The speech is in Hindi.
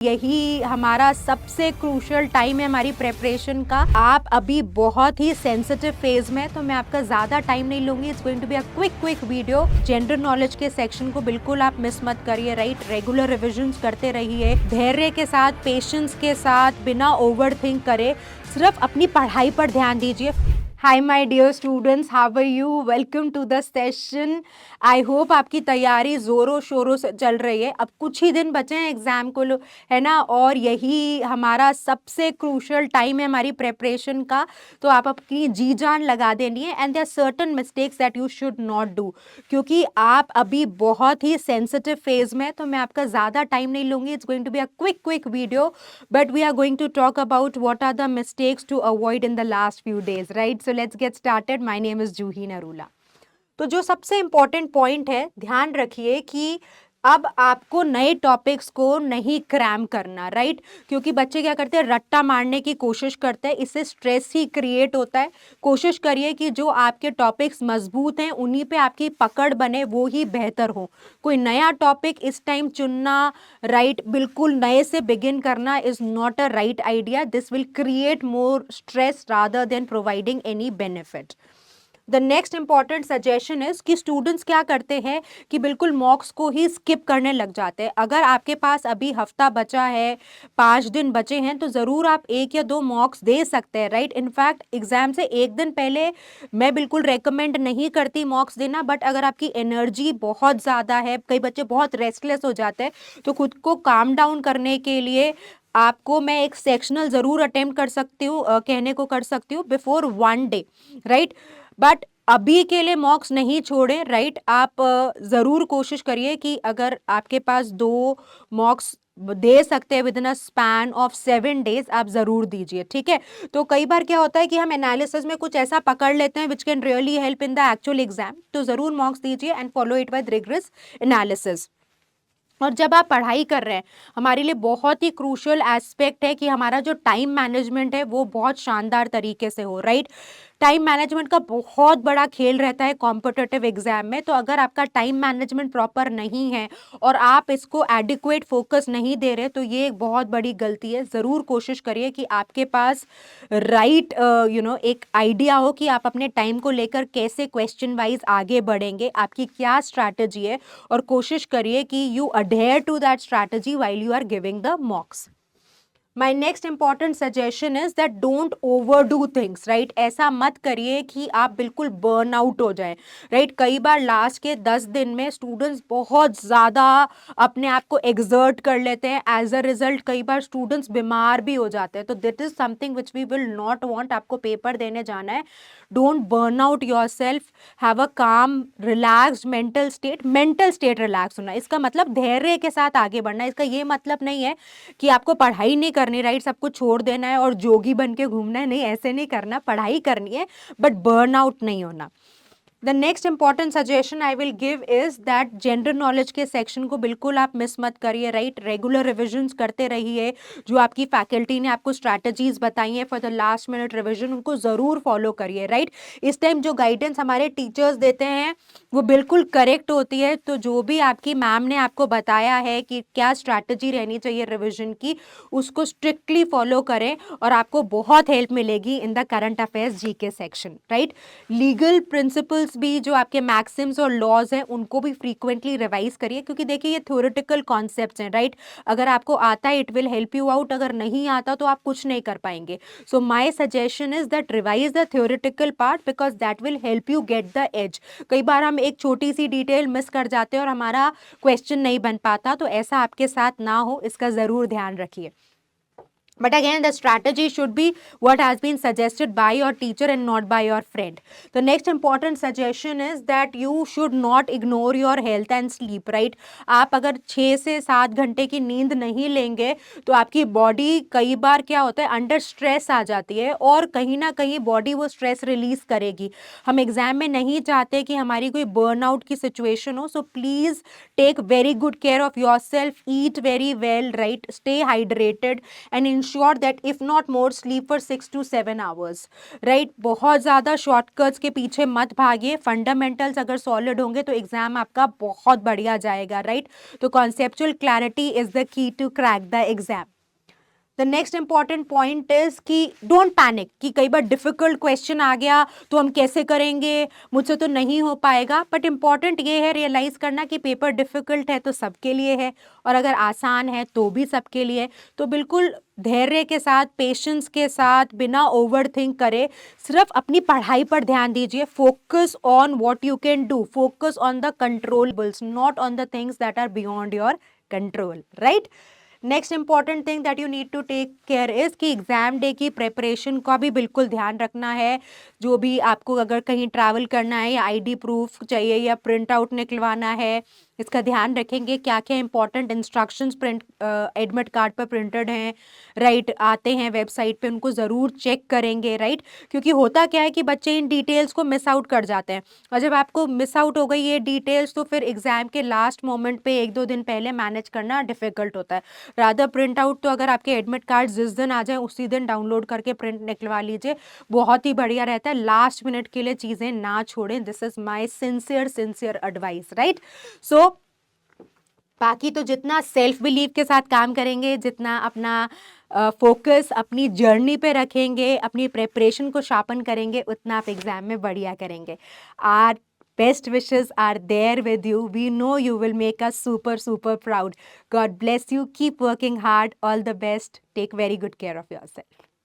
यही हमारा सबसे क्रूशियल टाइम है हमारी प्रेपरेशन का। आप अभी बहुत ही सेंसिटिव फेज में, तो मैं आपका ज़्यादा टाइम नहीं लूंगी। It's going to be a quick video. General knowledge के सेक्शन को बिल्कुल आप मिस मत करिए, राइट। रेगुलर रिविजन्स करते रहिए, धैर्य के साथ, पेशेंस के साथ, बिना ओवर थिंक करे सिर्फ अपनी पढ़ाई पर ध्यान दीजिए। Hi my dear students, how are you? Welcome to the session. I hope आपकी तैयारी ज़ोरों शोरों से चल रही है। अब कुछ ही दिन बचे हैं एग्ज़ाम को, है ना, और यही हमारा सबसे क्रूशियल टाइम है हमारी प्रेपरेशन का। तो आप अपनी जी जान लगा देनी है। And there certain mistakes that you should not do, क्योंकि आप अभी बहुत ही सेंसिटिव फेज में, तो मैं आपका ज़्यादा टाइम नहीं लूँगी। It's going to be a quick video, but we are going to talk about what are the mistakes to avoid in the last few days, right. So let's get started. My name is Juhi Narula. तो जो सबसे इम्पोर्टेंट पॉइंट है, ध्यान रखिए कि अब आपको नए टॉपिक्स को नहीं क्रैम करना, राइट। क्योंकि बच्चे क्या करते हैं, रट्टा मारने की कोशिश करते हैं, इससे स्ट्रेस ही क्रिएट होता है। कोशिश करिए कि जो आपके टॉपिक्स मजबूत हैं उन्हीं पे आपकी पकड़ बने, वो ही बेहतर हो। कोई नया टॉपिक इस टाइम चुनना, राइट, बिल्कुल नए से बिगिन करना is not a right idea. This will create more stress rather than providing any benefit. The next important suggestion is कि स्टूडेंट्स क्या करते हैं कि बिल्कुल मॉक्स को ही स्किप करने लग जाते हैं। अगर आपके पास अभी हफ्ता बचा है, 5 दिन बचे हैं, तो ज़रूर आप 1 या 2 मॉक्स दे सकते हैं, राइट। इनफैक्ट एग्जाम से 1 दिन पहले मैं बिल्कुल रेकमेंड नहीं करती मॉक्स देना, बट अगर आपकी एनर्जी बहुत ज़्यादा है, कई बच्चे बहुत रेस्टलेस हो जाते हैं, तो खुद को काम डाउन करने के लिए आपको मैं एक सेक्शनल ज़रूर अटेम्प्ट कर सकती हूँ, कहने को कर सकती हूँ बिफोर 1 डे, राइट। बट अभी के लिए मॉक्स नहीं छोड़ें, राइट। आप ज़रूर कोशिश करिए कि अगर आपके पास 2 मॉक्स दे सकते हैं with in a span of 7 days, आप ज़रूर दीजिए, ठीक है। तो कई बार क्या होता है कि हम एनालिसिस में कुछ ऐसा पकड़ लेते हैं which can really help in the actual exam. तो ज़रूर मॉक्स दीजिए and follow it with rigorous analysis. और जब आप पढ़ाई कर रहे हैं, हमारे लिए बहुत ही क्रूशियल एस्पेक्ट है कि हमारा जो टाइम मैनेजमेंट है वो बहुत शानदार तरीके से हो, राइट। टाइम मैनेजमेंट का बहुत बड़ा खेल रहता है कॉम्पिटिटिव एग्जाम में। तो अगर आपका टाइम मैनेजमेंट प्रॉपर नहीं है और आप इसको एडिक्वेट फोकस नहीं दे रहे, तो ये एक बहुत बड़ी गलती है। ज़रूर कोशिश करिए कि आपके पास राइट एक आइडिया हो कि आप अपने टाइम को लेकर कैसे क्वेश्चन वाइज आगे बढ़ेंगे, आपकी क्या स्ट्रैटेजी है, और कोशिश करिए कि you adhere to that strategy while you are giving the mocks. My next important suggestion is that don't over do things, right. ऐसा मत करिए कि आप बिल्कुल बर्न आउट हो जाए, राइट। कई बार लास्ट के 10 दिन में स्टूडेंट्स बहुत ज़्यादा अपने आप को एग्जर्ट कर लेते हैं। एज अ रिजल्ट कई बार स्टूडेंट्स बीमार भी हो जाते हैं। तो this is something which we will not want. आपको पेपर देने जाना है, don't burn out your self, have a calm relaxed mental state relax होना। इसका मतलब धैर्य के साथ आगे बढ़ना। इसका ये मतलब नहीं है कि आपको पढ़ाई नहीं करनी, राइट, सब कुछ छोड़ देना है और जोगी बन के घूमना है। नहीं, ऐसे नहीं करना। पढ़ाई करनी है, बट बर्न आउट नहीं होना। The next important suggestion I will give is that general knowledge के सेक्शन को बिल्कुल आप मिस मत करिए, राइट। रेगुलर रिविजन्स करते रहिए। जो आपकी फैकल्टी ने आपको स्ट्रैटेजीज बताई हैं for the last minute revision, उनको ज़रूर फॉलो करिए, राइट। इस टाइम जो गाइडेंस हमारे टीचर्स देते हैं वो बिल्कुल करेक्ट होती है। तो जो भी आपकी मैम ने आपको बताया है कि क्या स्ट्रैटेजी रहनी चाहिए रिविजन की, उसको स्ट्रिक्टली फॉलो करें और आपको बहुत हेल्प मिलेगी in the current affairs GK section, right. Legal principles भी, जो आपके मैक्सिम्स और लॉज हैं, उनको भी फ्रीक्वेंटली रिवाइज करिए। क्योंकि देखिए, ये थ्योरेटिकल कॉन्सेप्ट्स हैं, राइट। अगर आपको आता है it will help you out, अगर नहीं आता तो आप कुछ नहीं कर पाएंगे। So my suggestion is that revise the theoretical part because that will help you get the edge. कई बार हम एक छोटी सी डिटेल मिस कर जाते हैं और हमारा क्वेश्चन नहीं बन पाता। तो ऐसा आपके साथ ना हो, इसका ज़रूर ध्यान रखिए। But again, the strategy should be what has been suggested by your teacher and not by your friend. The next important suggestion is that you should not ignore your health and sleep, right? आप अगर 6 से 7 घंटे की नींद नहीं लेंगे तो आपकी बॉडी, कई बार क्या होता है, अंडर स्ट्रेस आ जाती है और कहीं ना कहीं बॉडी वो स्ट्रेस रिलीज करेगी। हम एग्जाम में नहीं चाहते कि हमारी कोई बर्नआउट की सिचुएशन हो। So please take very good care of your self, eat very well, right, stay hydrated and ensure that if not more sleep for 6 to 7 hours, right. बहुत ज़्यादा शॉर्टकट्स के पीछे मत भागिए, फंडामेंटल्स अगर सॉलिड होंगे तो एग्जाम आपका बहुत बढ़िया जाएगा, राइट। तो conceptual clarity is the key to crack the exam. The next important point is कि डोंट पैनिक, कि कई बार डिफिकल्ट क्वेश्चन आ गया तो हम कैसे करेंगे, मुझसे तो नहीं हो पाएगा। बट इंपॉर्टेंट ये है रियलाइज करना कि पेपर डिफिकल्ट है तो सबके लिए है, और अगर आसान है तो भी सबके लिए। तो बिल्कुल धैर्य के साथ, पेशेंस के साथ, बिना ओवर थिंक करे सिर्फ अपनी पढ़ाई पर ध्यान दीजिए। Focus on what you can do, focus on the controllables, not on the things that are beyond your control, right. Next important thing that you need to take care is कि एग्जाम डे की प्रिपरेशन का भी बिल्कुल ध्यान रखना है। जो भी आपको अगर कहीं ट्रैवल करना है या आईडी प्रूफ चाहिए या प्रिंट आउट निकलवाना है, इसका ध्यान रखेंगे। क्या क्या important instructions print admit card पर प्रिंटेड हैं, राइट, आते हैं वेबसाइट पे, उनको ज़रूर चेक करेंगे, राइट। क्योंकि होता क्या है कि बच्चे इन डिटेल्स को मिस आउट कर जाते हैं, और जब आपको मिस आउट हो गई ये डिटेल्स तो फिर एग्जाम के लास्ट मोमेंट पे 1-2 दिन पहले मैनेज करना डिफिकल्ट होता है। रादर प्रिंट आउट तो अगर आपके एडमिट कार्ड जिस दिन आ जाए उसी दिन डाउनलोड करके प्रिंट निकलवा लीजिए, बहुत ही बढ़िया रहता है। लास्ट मिनट के लिए चीज़ें ना छोड़ें, this is my sincere advice, right. So बाकी तो जितना सेल्फ बिलीव के साथ काम करेंगे, जितना अपना फोकस अपनी जर्नी पे रखेंगे, अपनी प्रेपरेशन को शार्पन करेंगे, उतना आप एग्जाम में बढ़िया करेंगे। Our best wishes are there with you. We know you will make us super proud. God bless you. Keep working hard. All the best. Take very good care of yourself.